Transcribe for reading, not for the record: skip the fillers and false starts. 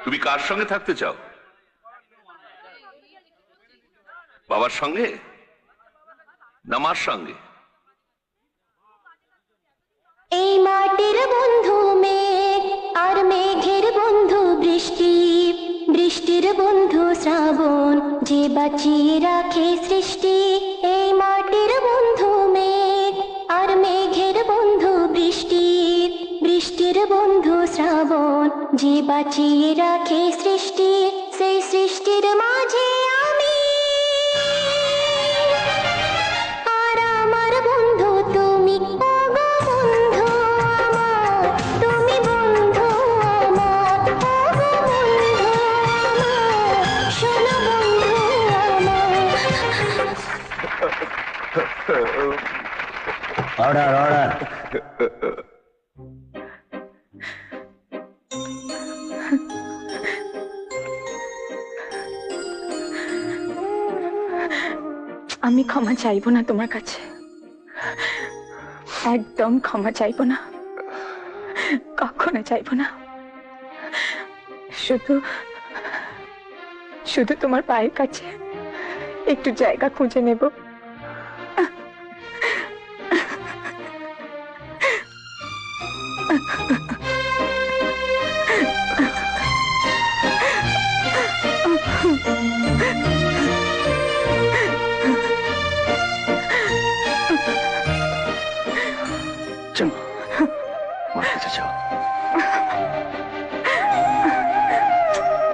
তুমি কার সঙ্গে থাকতে চাও? বাবার সঙ্গে না মার সঙ্গে? এই মাটির বন্ধু মেঘ আর মেঘের বন্ধু বৃষ্টি, বৃষ্টির বন্ধু শ্রাবণ, যে বাঁচিয়ে রাখে সৃষ্টি। এই মাটির বন্ধু মেঘ আর মেঘের বন্ধু বৃষ্টি, বৃষ্টির বন্ধু শ্রাবণ, যে বাঁচিয়ে রাখে সৃষ্টি। সেই সৃষ্টির মাঝে আমি আর আমার বন্ধু তুমি। ওগো বন্ধু আমার, তুমি বন্ধু আমার। ওগো বন্ধু আমার, শোনো বন্ধু আমার। Order order. আমি ক্ষমা চাইবো না তোমার কাছে, একদম ক্ষমা চাইবো না, কখনো চাইবো না। শুধু শুধু তোমার পায়ের কাছে একটু জায়গা খুঁজে নেব। চলো।